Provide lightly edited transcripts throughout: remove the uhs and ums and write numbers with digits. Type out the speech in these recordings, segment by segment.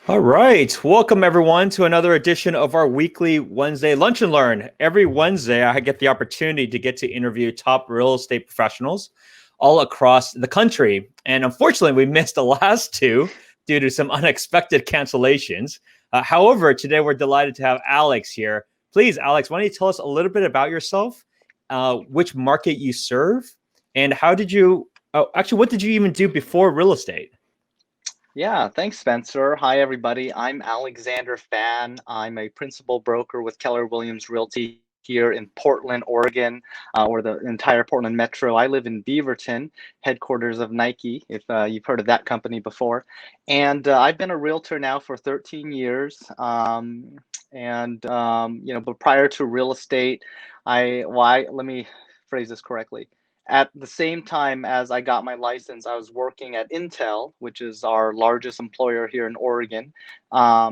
All right. Welcome, everyone, to another edition of our weekly Wednesday Lunch and Learn. Every Wednesday, I get the opportunity to get to interview top real estate professionals all across the country. And unfortunately, we missed the last two due to some unexpected cancellations. However, today we're delighted to have Alex here. Please, Alex, why don't you tell us a little bit about yourself, which market you serve, and how did you, actually, what did you even do before real estate? Yeah, thanks, Spencer. Hi, everybody. I'm Alexander Phan. I'm a principal broker with Keller Williams Realty here in Portland, Oregon, or the entire Portland metro. I live in Beaverton, headquarters of Nike, if you've heard of that company before. And I've been a realtor now for 13 years. But prior to real estate, let me phrase this correctly. At the same time as I got my license, I was working at Intel, which is our largest employer here in Oregon. I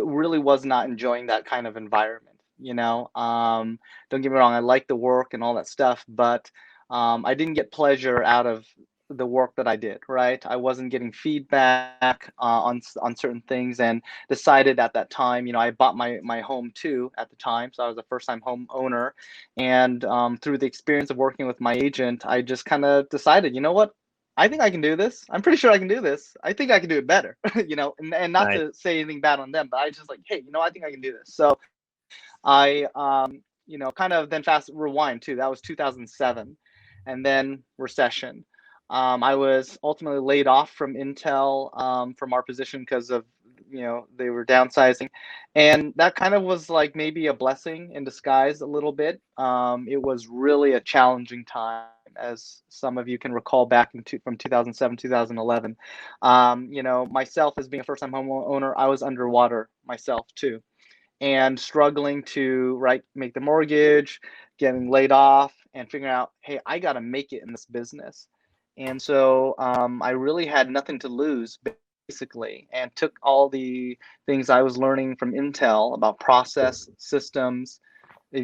really was not enjoying that kind of environment. Don't get me wrong, I like the work and all that stuff, but I didn't get pleasure out of the work that I did, right? I wasn't getting feedback on certain things, and decided at that time, I bought my home too at the time, so I was a first time home owner, and through the experience of working with my agent, I just kind of decided, you know what? I think I can do this. I'm pretty sure I can do this. I think I can do it better, and not Nice. to say anything bad on them, but I just like, hey, I think I can do this. So kind of then fast rewind too. That was 2007, and then recession. I was ultimately laid off from Intel, from our position because of they were downsizing, and that kind of was like maybe a blessing in disguise a little bit. It was really a challenging time, as some of you can recall back from 2007, 2011. Myself as being a first time homeowner, I was underwater myself too, and struggling to make the mortgage, getting laid off, and figuring out, hey, I got to make it in this business. And so I really had nothing to lose, basically, and took all the things I was learning from Intel about process systems,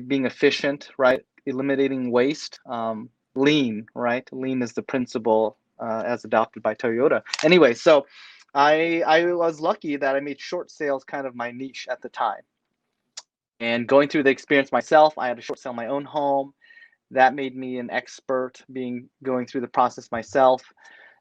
being efficient, right, eliminating waste, lean, right? Lean is the principle as adopted by Toyota. Anyway, so I was lucky that I made short sales kind of my niche at the time. And going through the experience myself, I had to short sell my own home. That made me an expert going through the process myself.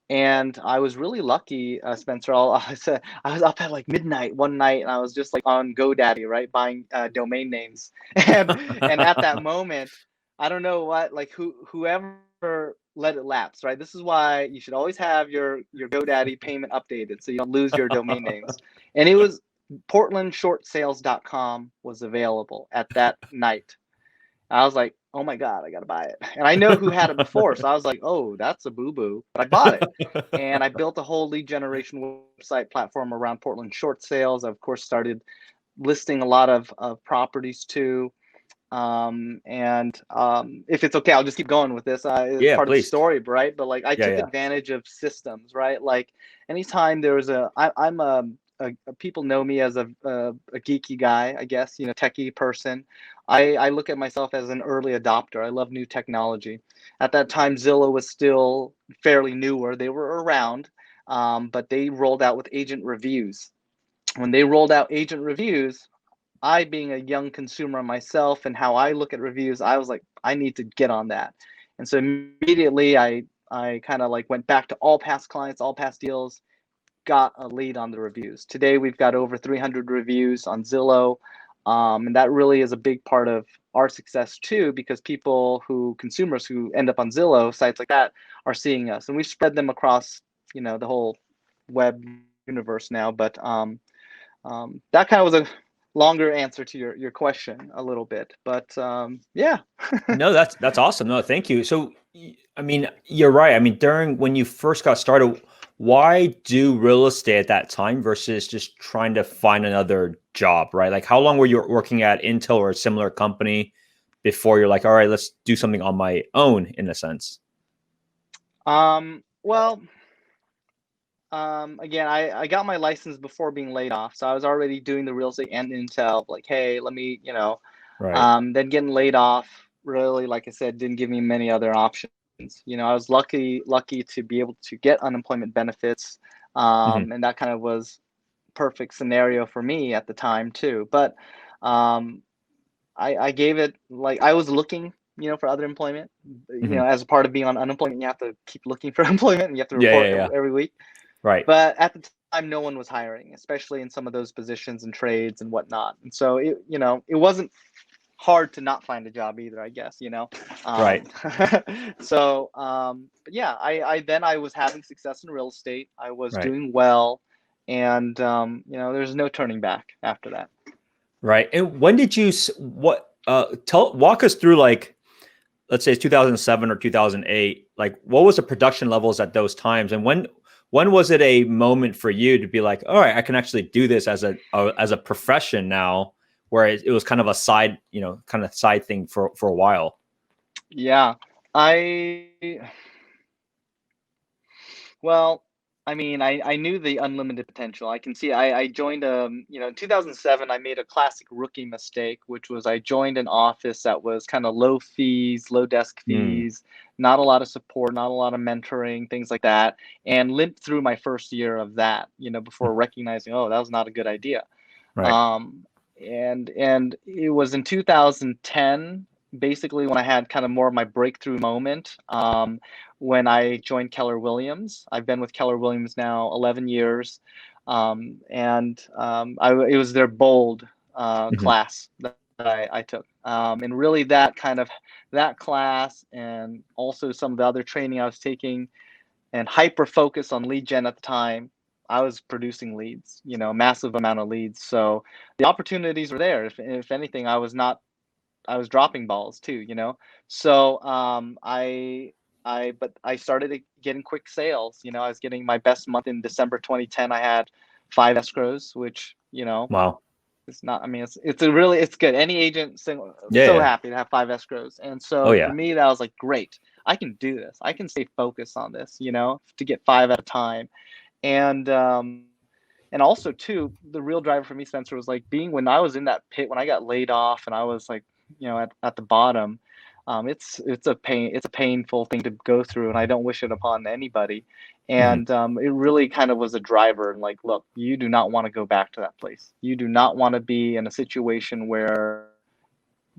And I was really lucky, Spencer. I was up at like midnight one night, and I was just like on GoDaddy, right, buying domain names. And at that moment, I don't know what, like whoever let it lapse, right? This is why you should always have your GoDaddy payment updated so you don't lose your domain names. And it was portlandshortsales.com was available at that night. I was like, oh my God, I got to buy it. And I know who had it before. So I was like, oh, that's a boo boo. But I bought it. And I built a whole lead generation website platform around Portland short sales. I, of course, started listing a lot of properties too. If it's okay, I'll just keep going with this. It's Yeah, part of the please. story, right? But like I Yeah, took yeah. advantage of systems, right? Like anytime there was I'm people know me as a geeky guy, I guess, techie person. I look at myself as an early adopter. I love new technology. At that time, Zillow was still fairly newer. They were around, but they rolled out with agent reviews. When they rolled out agent reviews, I, being a young consumer myself and how I look at reviews, I was like, I need to get on that. And so immediately I kind of like went back to all past clients, all past deals, got a lead on the reviews. Today we've got over 300 reviews on Zillow. And that really is a big part of our success too, because consumers who end up on Zillow, sites like that, are seeing us. And we've spread them across, the whole web universe now. But that kind of was a longer answer to your question a little bit. But yeah. No, that's awesome. No, thank you. So, I mean, you're right. I mean, during when you first got started, why do real estate at that time versus just trying to find another job, right? Like, how long were you working at Intel or a similar company before you're like, all right, let's do something on my own, in a sense? Well, again, I got my license before being laid off, so I was already doing the real estate and Intel. Like, hey, let me. Right. Then getting laid off really, like I said, didn't give me many other options. You know, I was lucky to be able to get unemployment benefits, Hmm. and that kind of was perfect scenario for me at the time too. But um, I gave it, like, I was looking, you know, for other employment. You Hmm. know, as a part of being on unemployment, you have to keep looking for employment and you have to Yeah, yeah, report yeah. every week. Right, But at the time, no one was hiring, especially in some of those positions and trades and whatnot. And so you know, it wasn't hard to not find a job either, I guess, you know. Um, right, but yeah, then I was having success in real estate. I was right, doing well, and you know, there's no turning back after that. right. And when did you what tell walk us through, like, let's say it's 2007 or 2008, like what was the production levels at those times, and when was it a moment for you to be like, all right, I can actually do this as a profession now, where it was kind of a side, kind of side thing for a while. Yeah, I well, I mean, I knew the unlimited potential. I can see I joined, you know, in 2007, I made a classic rookie mistake, which was I joined an office that was kind of low fees, low desk Mm, fees, not a lot of support, not a lot of mentoring, things like that, and limped through my first year of that, you know, before recognizing, oh, that was not a good idea. right. Um, and it was in 2010, basically, when I had kind of more of my breakthrough moment. When I joined Keller Williams. I've been with Keller Williams now 11 years. It was their bold Hmm. class that I took. And really that kind of that class, and also some of the other training I was taking, and hyper focus on lead gen at the time, I was producing leads, you know, massive amount of leads. So the opportunities were there. If anything, I was dropping balls too, you know. So but I started getting quick sales. You know, I was getting my best month in December 2010. I had 5 escrows, which, you know, Wow. it's not. I mean, it's a really, it's good. Any agent Yeah, so yeah. happy to have 5 escrows. And Oh so for yeah. me, that was like, great. I can do this. I can stay focused on this. You know, to get five at a time. And and also too, the real driver for me, Spencer, was like being when I was in that pit, when I got laid off and I was like, you know, at the bottom. It's a painful thing to go through, and I don't wish it upon anybody. Hmm. And it really kind of was a driver. And like, look, you do not want to go back to that place. You do not want to be in a situation where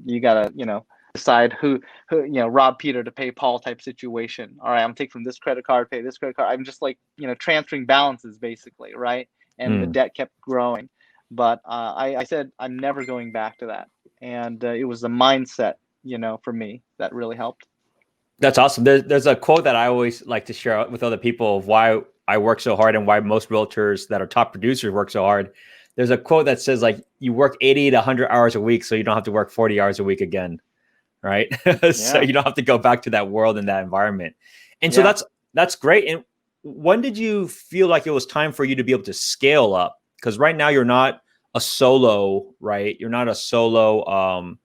you gotta, you know, decide who, you know, rob Peter to pay Paul type situation. All right, I'm taking from this credit card, pay this credit card. I'm just like, you know, transferring balances basically, right? And the Mm. debt kept growing. But I said I'm never going back to that, and it was the mindset, you know, for me that really helped. That's awesome. There's a quote that I always like to share with other people of why I work so hard and why most realtors that are top producers work so hard. There's a quote that says, like, you work 80 to 100 hours a week so you don't have to work 40 hours a week again, right? So Yeah, you don't have to go back to that world and that environment. And so yeah. that's great. And when did you feel like it was time for you to be able to scale up? Because right now you're not a solo, right? You're not a solo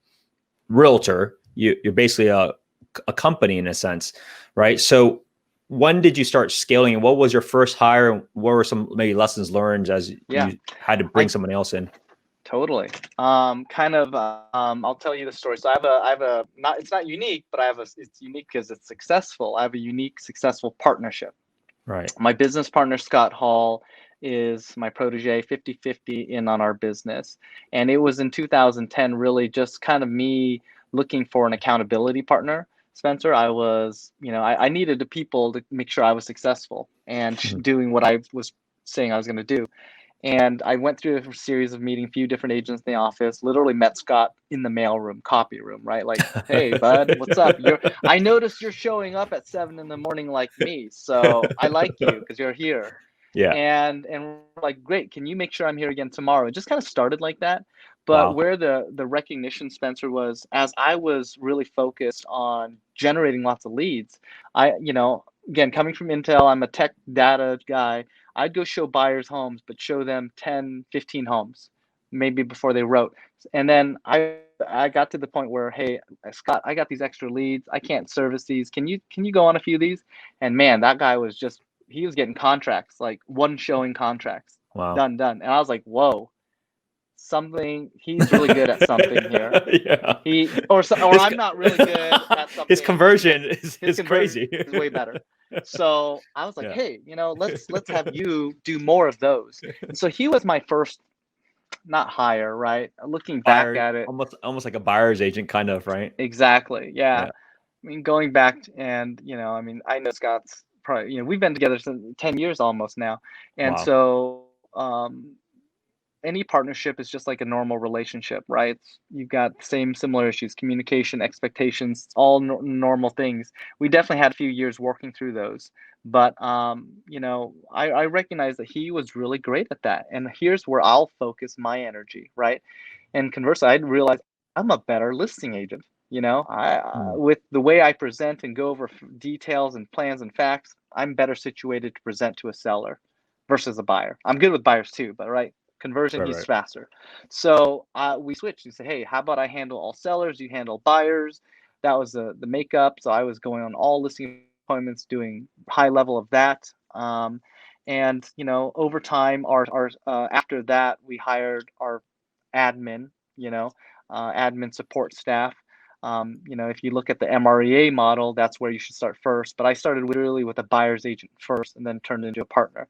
realtor. You're basically a company in a sense, right? So when did you start scaling, and what was your first hire, and what were some maybe lessons learned as Yeah, you had to bring I someone else in? totally. I'll tell you the story. So I have a not it's not unique, but it's unique because it's successful. I have a unique successful partnership. Right. My business partner, Scott Hall, is my protege, 50-50 in on our business. And it was in 2010, really just kind of me looking for an accountability partner. Spencer, I was, you know, I needed the people to make sure I was successful and Mhm. doing what I was saying I was going to do. And I went through a series of meeting a few different agents in the office, literally met Scott in the mailroom, copy room, right? Like, hey, bud, what's up? I noticed you're showing up at 7 in the morning like me. So I like you because you're here. Yeah. And we're like, great, can you make sure I'm here again tomorrow? It just kind of started like that. But Wow. where the recognition, Spencer, was as I was really focused on generating lots of leads, you know, again, coming from Intel, I'm a tech data guy. I'd go show buyers homes, but show them 10, 15 homes, maybe before they wrote. And then I got to the point where, hey, Scott, I got these extra leads. I can't service these. Can you go on a few of these? And man, that guy was just, he was getting contracts, like one showing contracts. Wow. Done. And I was like, whoa, something. He's really good at something here. Yeah. Or I'm not really good at His something. conversion His is conversion crazy. is way better. So I was like, Yeah. hey, let's have you do more of those. And so he was my first, not hire, right? Looking back Buyer, at it, almost like a buyer's agent, kind of, right? exactly. Yeah. Yeah. I mean, going back and, I mean, I know Scott's probably, we've been together since 10 years almost now. And Wow. so, any partnership is just like a normal relationship, right? You've got the same similar issues, communication, expectations, all normal things. We definitely had a few years working through those, but I recognize that he was really great at that, and here's where I'll focus my energy, right? And conversely, I'd realize I'm a better listing agent. Mm. With the way I present and go over details and plans and facts, I'm better situated to present to a seller versus a buyer. I'm good with buyers too, but right, conversion, Right, he's right. faster. So we switched and said, hey, how about I handle all sellers, you handle buyers? That was the makeup. So I was going on all listing appointments, doing high level of that. And over time, our after that, we hired our admin, admin support staff. If you look at the MREA model, that's where you should start first. But I started literally with a buyer's agent first and then turned into a partner.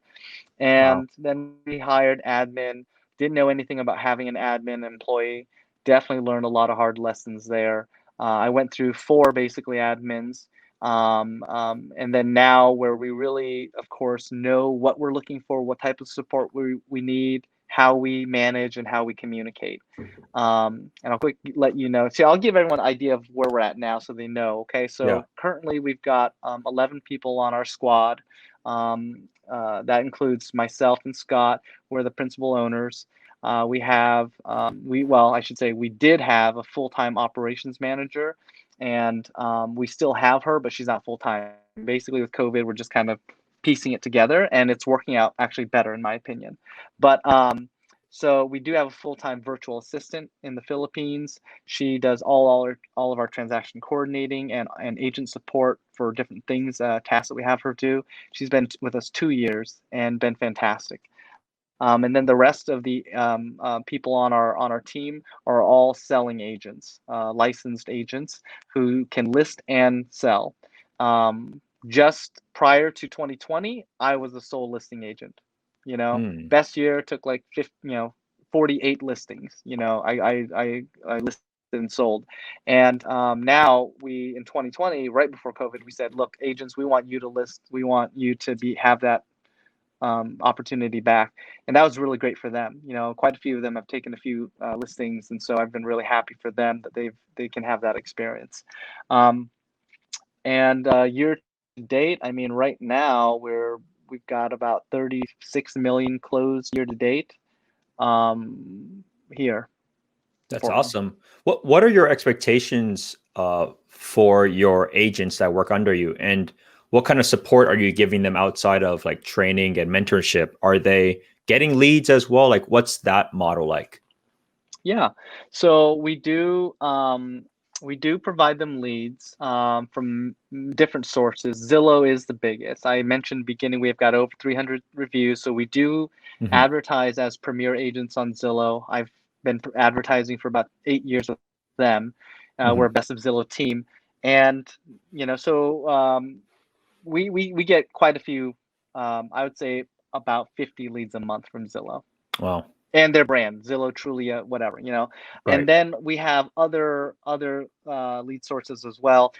Wow. And then we hired admin. Didn't know anything about having an admin employee. Definitely learned a lot of hard lessons there. I went through 4 basically admins. And then now where we really, of course, know what we're looking for, what type of support we need, how we manage, and how we communicate. And I'll quick let you know. See, I'll give everyone an idea of where we're at now so they know. Okay, Yeah. so currently we've got 11 people on our squad. That includes myself and Scott. We're the principal owners. We have, I should say, we did have a full-time operations manager, and we still have her, but she's not full-time. Basically, with COVID, we're just kind of piecing it together, and it's working out actually better, in my opinion. But so we do have a full-time virtual assistant in the Philippines. She does all of our transaction coordinating and agent support for different things, tasks that we have her do. She's been with us 2 years and been fantastic. And then the rest of the people on our team are all selling agents, licensed agents who can list and sell. Just prior to 2020, I was the sole listing agent. Mm. Best year took like 50, 48 listings. I listed and sold, and now we in 2020, right before COVID, we said, look, agents, we want you to list. We want you to have that opportunity back, and that was really great for them. Quite a few of them have taken a few listings, and so I've been really happy for them that they can have that experience. And year to date, I mean, right now we've got about 36 million closed year to date here, in That's Portland. awesome. What are your expectations for your agents that work under you, and what kind of support are you giving them outside of like training and mentorship? Are they getting leads as well? Like, what's that model like? Yeah, so we do provide them leads from different sources. Zillow is the biggest. I mentioned beginning we've got over 300 reviews, so we do Hmm. advertise as premier agents on Zillow. I've been advertising for about 8 years with them. We're a Hmm. best of Zillow team, and so we get quite a few. I would say about 50 leads a month from Zillow Wow. and their brand, Zillow, Trulia, whatever, And Right. then we have other lead sources as well.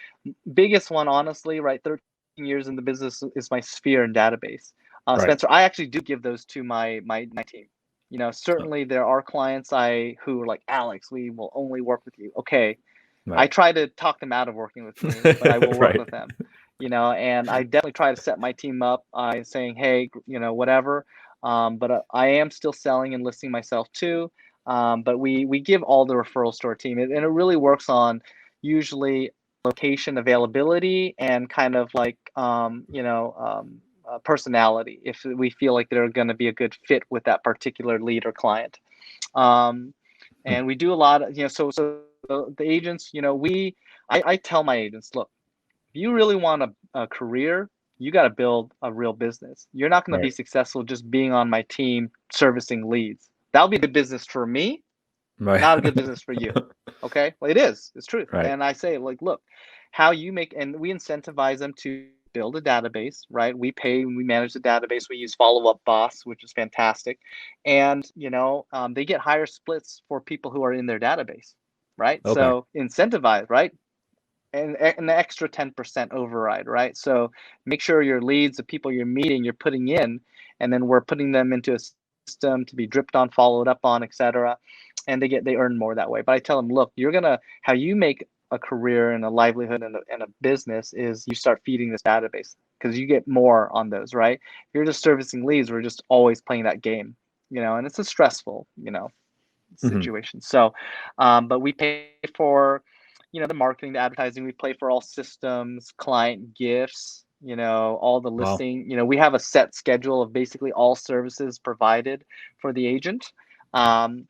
Biggest one, honestly, right? 13 years in the business is my Sphere and database. Right. Spencer, I actually do give those to my team. Oh, Certainly there are clients who are like, Alex, we will only work with you. Okay, I right. try to talk them out of working with me, but I will work Right. with them. And I definitely try to set my team up saying, hey, whatever. But I am still selling and listing myself too. But we give all the referrals to our team, and it really works on usually location availability and kind of like personality. If we feel like they're going to be a good fit with that particular lead or client. Um, Hmm. and we do a lot of so the agents, I tell my agents, look, if you really want a career, you got to build a real business. You're not going to be Right. successful just being on my team servicing leads. that'll be good business for me, Right. not a good business for you. Okay, well, it is. It's true. Right. And I say, like, look, how you make, and we incentivize them to build a database, right? We pay, we manage the database. We use Follow Up Boss, which is fantastic, and they get higher splits for people who are in their database, right? Okay. So incentivize, right? And an extra 10% override, right? So make sure your leads, the people you're meeting, you're putting in, and then we're putting them into a system to be dripped on, followed up on, etc. And they earn more that way. But I tell them, look, how you make a career and a livelihood and a business is you start feeding this database because you get more on those, right? If you're just servicing leads, we're just always playing that game, and it's a stressful, Hmm. situation. So, but we pay for, the marketing, the advertising. We pay for all systems, client gifts, all the Wow. listing. We have a set schedule of basically all services provided for the agent. Um,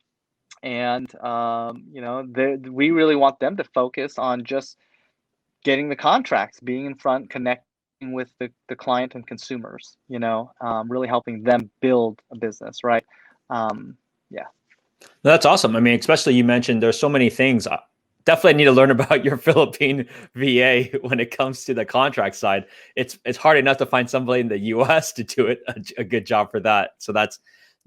and we really want them to focus on just getting the contracts, being in front, connecting with the client and consumers, really helping them build a business, right? Yeah. That's awesome. I mean, especially you mentioned there's so many things. I definitely need to learn about your Philippine VA when it comes to the contract side. It's hard enough to find somebody in the US to do it a good job for that. So that's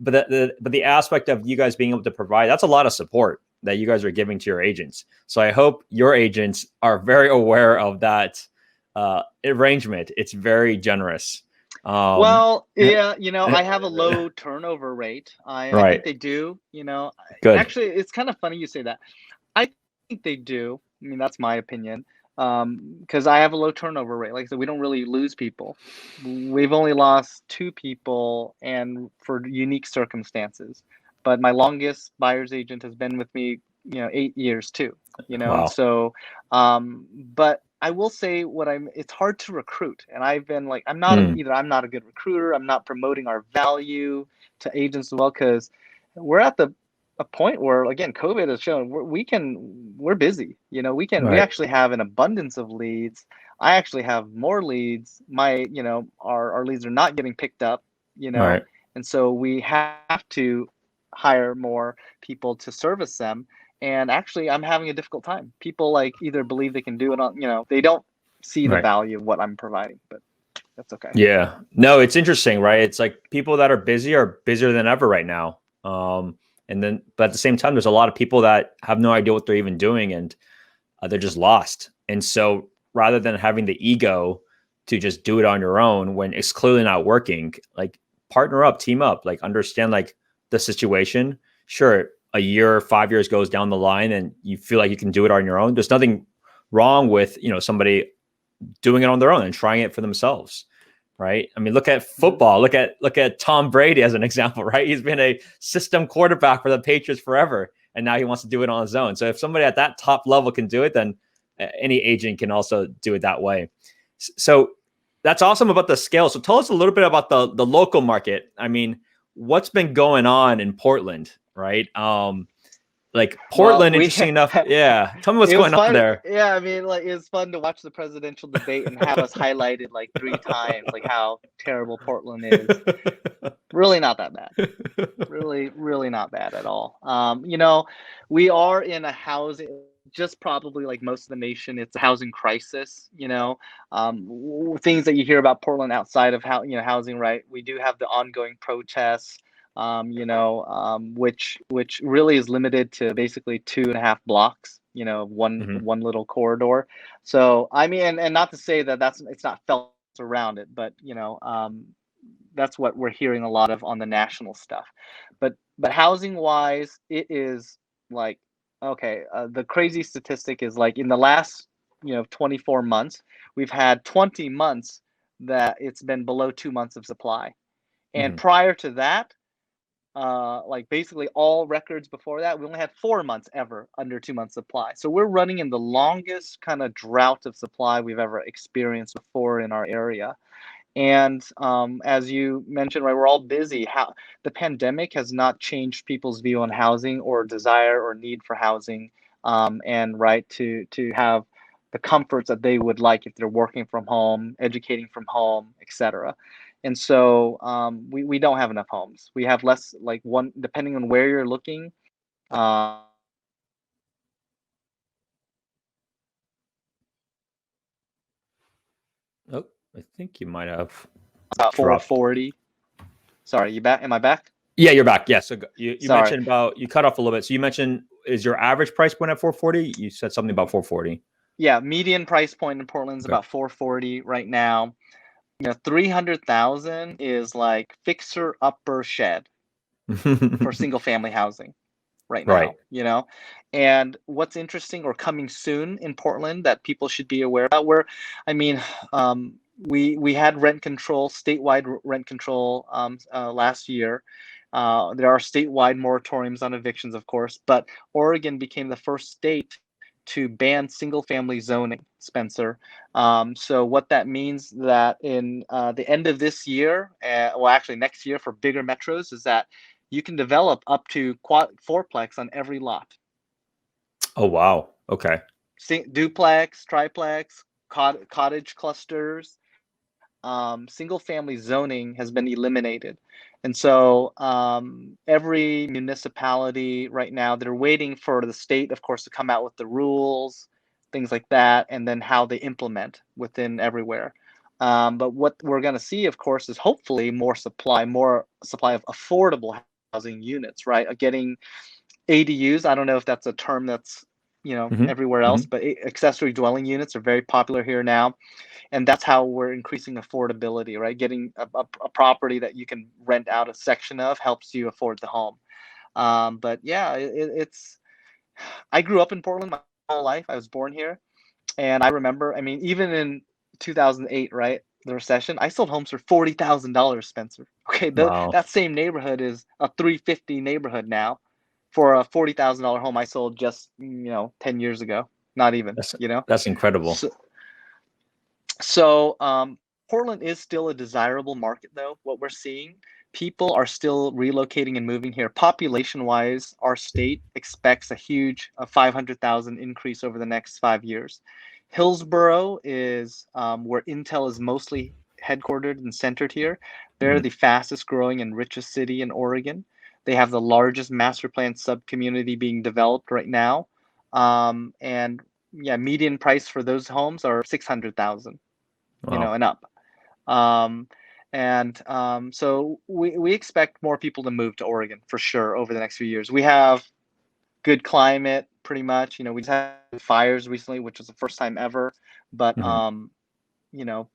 but the aspect of you guys being able to provide, that's a lot of support that you guys are giving to your agents. So I hope your agents are very aware of that arrangement. It's very generous. Um, Well, yeah, I have a low turnover rate. I right. think they do, Good. actually, it's kind of funny you say that. I think they do. I mean, that's my opinion. Because I have a low turnover rate. Like I said, we don't really lose people. We've only lost two people and for unique circumstances. But my longest buyer's agent has been with me, 8 years too, and Wow. so, but I will say it's hard to recruit. And I've been like, Mm, I'm not a good recruiter. I'm not promoting our value to agents as well, because we're at a point where, again, COVID has shown we're busy. We right. actually have an abundance of leads. I actually have more leads. Our leads are not getting picked up, Right. and so we have to hire more people to service them. And actually, I'm having a difficult time. People like either believe they can do it on, they don't see the Right. value of what I'm providing, but that's okay. Yeah. No, it's interesting, right? It's like people that are busier than ever right now. And then, but at the same time, there's a lot of people that have no idea what they're even doing, and they're just lost. And so rather than having the ego to just do it on your own when it's clearly not working, like partner up, team up, like understand like the situation. Sure, a year, 5 years goes down the line and you feel like you can do it on your own. There's nothing wrong with, somebody doing it on their own and trying it for themselves. Right. I mean, look at Mhm. football. Look at Tom Brady as an example, right? He's been a system quarterback for the Patriots forever, and now he wants to do it on his own. So if somebody at that top level can do it, then any agent can also do it that way. So that's awesome about the scale. So tell us a little bit about the local market. I mean, what's been going on in Portland, right? Like Well, Portland, interesting enough. Yeah. Tell me what's it was going on fun. there. Yeah, I mean, like, it was fun to watch the presidential debate and have us highlighted like three times, like how terrible Portland is. Really not that bad. Really, really not bad at all. We are in a housing, just probably like most of the nation, it's a housing crisis. Things that you hear about Portland outside of housing, right? We do have the ongoing protests, which really is limited to basically 2.5 blocks, Mhm. one little corridor. So I mean, and not to say that it's not felt around it, but that's what we're hearing a lot of on the national stuff. But housing wise, it is like, okay, the crazy statistic is like in the last 24 months, we've had 20 months that it's been below 2 months of supply. And Mhm. prior to that, like basically all records before that, we only had 4 months ever under 2 months supply. So we're running in the longest kind of drought of supply we've ever experienced before in our area. And as you mentioned, right, we're all busy. How the pandemic has not changed people's view on housing or desire or need for housing, and right to have the comforts that they would like if they're working from home, educating from home, etc. And so we don't have enough homes. We have less, like one, depending on where you're looking. Uh, Oh, I think you might have about dropped. 440. Sorry, you back? Am I back? Yeah, you're back. Yeah. So you Sorry. mentioned about, you cut off a little bit. So you mentioned, is your average price point at 440? You said something about 440. Yeah, median price point in Portland is Okay. about 440 right now. 300,000 is like fixer upper shed for single family housing right Right. now. And what's interesting or coming soon in Portland that people should be aware about, where, I mean, we had rent control, statewide rent control last year. There are statewide moratoriums on evictions, of course, but Oregon became the first state to ban single family zoning, Spencer. So what that means that in the end of this year, well, actually next year for bigger metros, is that you can develop up to fourplex on every lot. Oh, wow. Okay. Duplex, triplex, cottage clusters. Single family zoning has been eliminated. And so every municipality right now, they're waiting for the state, of course, to come out with the rules, things like that, and then how they implement within everywhere. But what we're going to see, of course, is hopefully more supply of affordable housing units, right? Getting ADUs. I don't know if that's a term that's Hmm. everywhere Hmm. else, but accessory dwelling units are very popular here now, and that's how we're increasing affordability, right? Getting a property that you can rent out a section of helps you afford the home. But yeah, it's. I grew up in Portland my whole life. I was born here, and I remember. I mean, even in 2008, right, the recession, I sold homes for $40,000, Spencer. Okay, Wow. that same neighborhood is a 350 neighborhood now. For a $40,000 home I sold just 10 years ago, not even. That's that's incredible. So Portland is still a desirable market, though. What we're seeing, people are still relocating and moving here. Population-wise, our state expects a huge 500,000 increase over the next 5 years. Hillsboro is where Intel is mostly headquartered and centered here. They're Mhm. the fastest growing and richest city in Oregon. They have the largest master plan sub-community being developed right now. And yeah, median price for those homes are 600,000, Wow. and up. Um, and so we expect more people to move to Oregon for sure over the next few years. We have good climate, pretty much. We just had fires recently, which was the first time ever. But Hmm.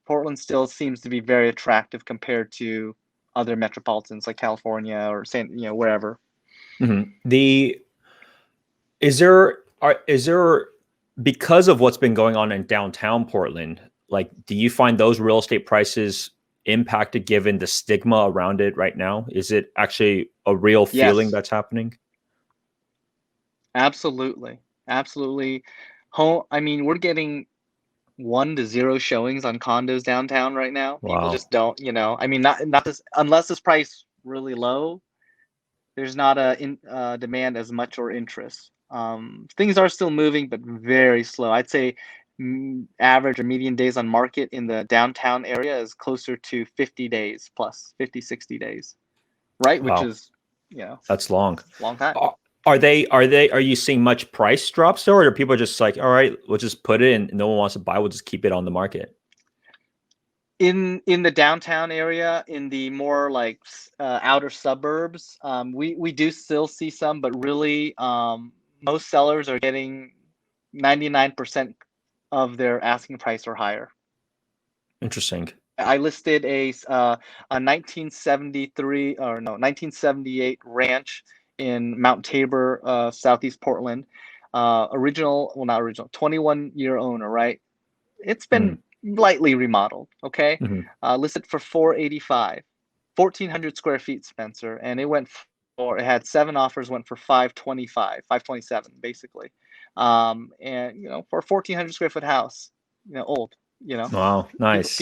Portland still seems to be very attractive compared to other metropolitans like California or wherever. Hmm. The is there because of what's been going on in downtown Portland, like, do you find those real estate prices impacted given the stigma around it right now? Is it actually a real feeling Yes, that's happening? absolutely, absolutely. Home. I mean, we're getting 1 to 0 showings on condos downtown right now. People Wow. just don't, I mean, not this unless this price really low. There's not demand as much or interest. Things are still moving, but very slow. I'd say average or median days on market in the downtown area is closer to 50 days plus 50, 60 days, right? Which Wow. is, you know, That's long. long time. Are are you seeing much price drops there, or are people just like, all right, we'll just put it in, no one wants to buy, we'll just keep it on the market? In the downtown area, in the more like outer suburbs, we do still see some, but really most sellers are getting 99% of their asking price or higher. Interesting. I listed a 1973 or no 1978 ranch in Mount Tabor, Southeast Portland. Original, well, not original, 21-year owner, right? It's Mhm. been lightly remodeled, okay? Mhm. Listed for 485, 1,400 square feet, Spencer, and it had 7 offers, went for 525, 527, basically. And for a 1,400 square foot house, old, you know, Wow, people, nice.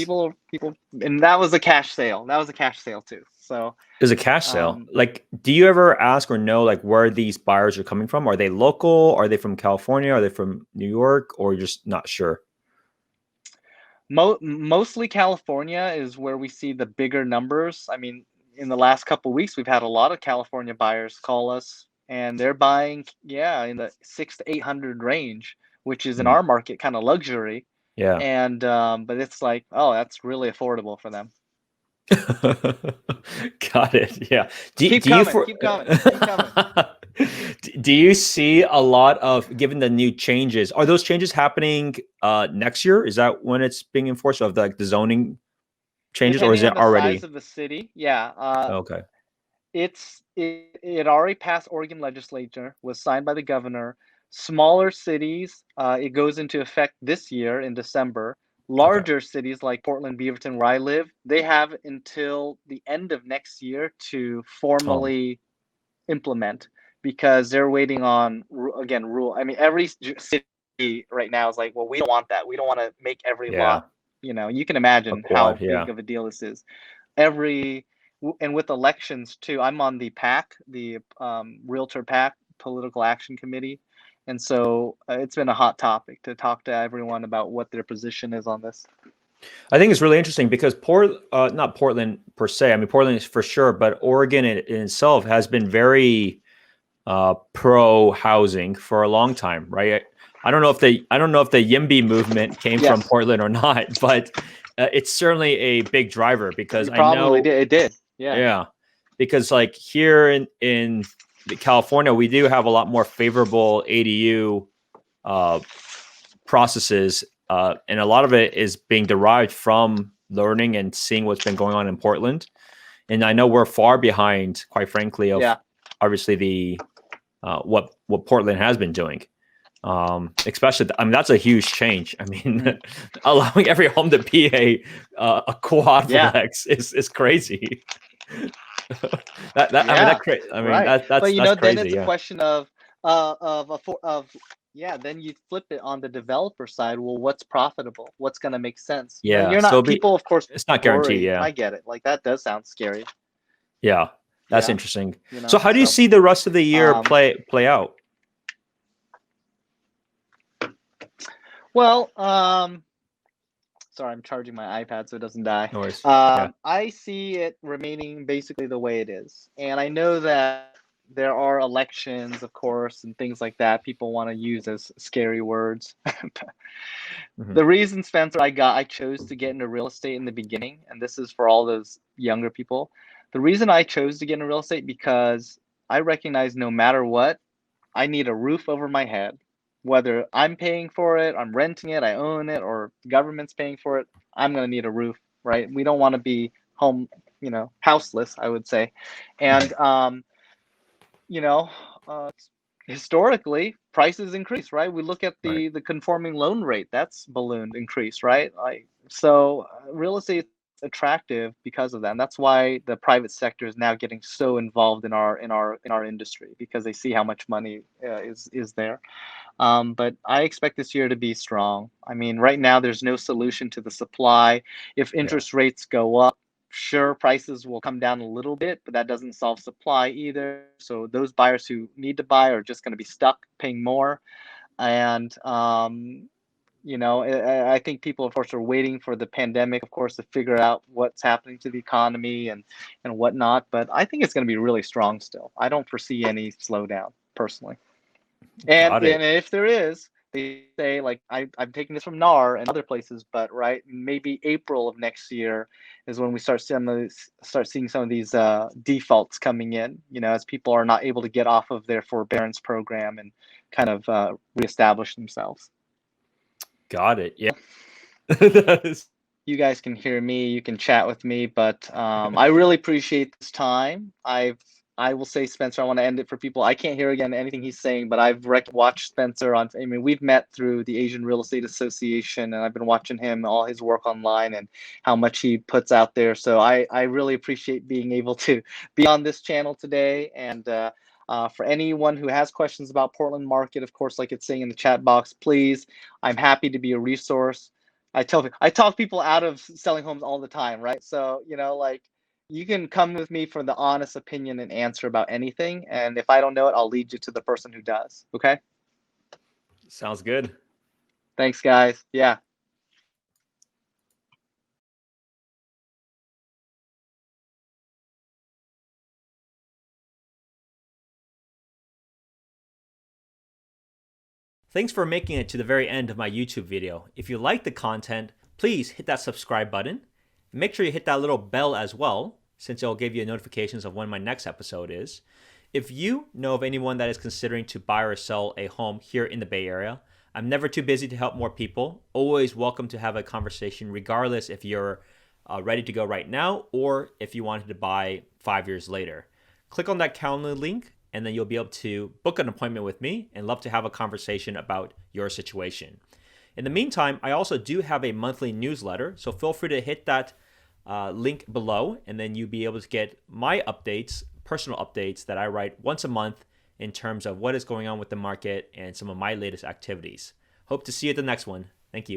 people, and that was a cash sale. That was a cash sale too. So, Is a cash sale. um, Like, do you ever ask or know like where these buyers are coming from? Are they local? Are they from California? Are they from New York? Or you're just not sure? Mostly California is where we see the bigger numbers. I mean, in the last couple of weeks, we've had a lot of California buyers call us, and they're buying, yeah, in the 600 to 800 range, which is in Mm. our market kind of luxury. Yeah. And but it's like, oh, that's really affordable for them. Got it. Yeah. Keep Do you coming, for keep coming, keep coming. do you see a lot of, given the new changes, are those changes happening next year? Is that when it's being enforced, of the zoning changes, or is Depending it on the size already? of the city, yeah. Okay. It already passed Oregon legislature, was signed by the governor. Smaller cities, it goes into effect this year in December. Okay. Larger cities like Portland, Beaverton, where I live, they have until the end of next year to Oh, formally implement, because they're waiting on, again, rule. I mean, every city right now is like, well, we don't want that. We don't want to make every yeah. lot. You can A imagine quad. how Yeah. big of a deal this is. Every and with elections too, I'm on the PAC, the Realtor PAC Political Action Committee, and so it's been a hot topic to talk to everyone about what their position is on this. I think it's really interesting because not Portland per se. I mean, Portland is for sure, but Oregon in itself has been very pro housing for a long time, right? I don't know if the YIMBY movement came from Yes, Portland or not, but it's certainly a big driver because it I probably know, did. It did. Yeah. yeah, because like here in California, we do have a lot more favorable ADU uh, processes, and a lot of it is being derived from learning and seeing what's been going on in Portland. And I know we're far behind, quite frankly, of Yeah. obviously the what Portland has been doing. Especially, I mean, that's a huge change. I mean, Mhm. allowing every home to be a Yeah. quadplex is crazy. I mean Yeah. I mean Right. But that's then crazy. it's a Yeah, question of yeah, then you flip it on the developer side. Well, what's profitable? What's going to make sense? yeah. You're So not, people, of course, it's not guaranteed. worry. Yeah, I get it. Like, that does sound scary. yeah. That's Yeah. interesting. So how do you So, see the rest of the year um, play out? well, sorry, I'm charging my iPad so it doesn't die. No worries. Yeah, I see it remaining basically the way it is. And I know that there are elections, of course, and things like that people want to use as scary words. hmm, The reason, Spencer, I chose to get into real estate in the beginning, and this is for all those younger people. The reason I chose to get into real estate, because I recognize no matter what, I need a roof over my head. Whether I'm paying for it, I'm renting it, I own it, or the government's paying for it, I'm going to need a roof, right? We don't want to be home, houseless, I would say. hmm, And you know, uh, historically, prices increase, right? We look at right. the conforming loan rate, that's ballooned increase, right? Like, so real estate attractive because of that, and that's why the private sector is now getting so involved in our industry, because they see how much money is there. But I expect this year to be strong. I mean, right now there's no solution to the supply. If Yeah, interest rates go up, sure, prices will come down a little bit, but that doesn't solve supply either. So those buyers who need to buy are just going to be stuck paying more. And I think people, of course, are waiting for the pandemic, of course, to figure out what's happening to the economy and whatnot. But I think it's going to be really strong still. I don't foresee any slowdown personally. And got it. and if there is, they say, like, I'm taking this from NAR and other places, but right, maybe April of next year is when we start seeing some of these defaults coming in. As people are not able to get off of their forbearance program and kind of reestablish themselves. Got it. Yeah. That is- You guys can hear me, you can chat with me, but I really appreciate this time. I will say, Spencer, I want to end it for people. I can't hear again anything he's saying, but I've watched Spencer on. I mean, we've met through the Asian Real Estate Association, and I've been watching him, all his work online, and how much he puts out there. So I really appreciate being able to be on this channel today. And for anyone who has questions about Portland market, of course, like it's saying in the chat box, please, I'm happy to be a resource. I talk people out of selling homes all the time, right? So, like, you can come with me for the honest opinion and answer about anything. And if I don't know it, I'll lead you to the person who does. Okay. Sounds good. Thanks, guys. Yeah. Thanks for making it to the very end of my YouTube video. If you like the content, please hit that subscribe button. Make sure you hit that little bell as well, since it'll give you notifications of when my next episode is. If you know of anyone that is considering to buy or sell a home here in the Bay Area, I'm never too busy to help more people. Always welcome to have a conversation, regardless if you're ready to go right now or if you wanted to buy 5 years later. Click on that calendar link and then you'll be able to book an appointment with me and love to have a conversation about your situation. In the meantime, I also do have a monthly newsletter, so feel free to hit that link below and then you'll be able to get my updates, personal updates that I write once a month in terms of what is going on with the market and some of my latest activities. Hope to see you at the next one. Thank you.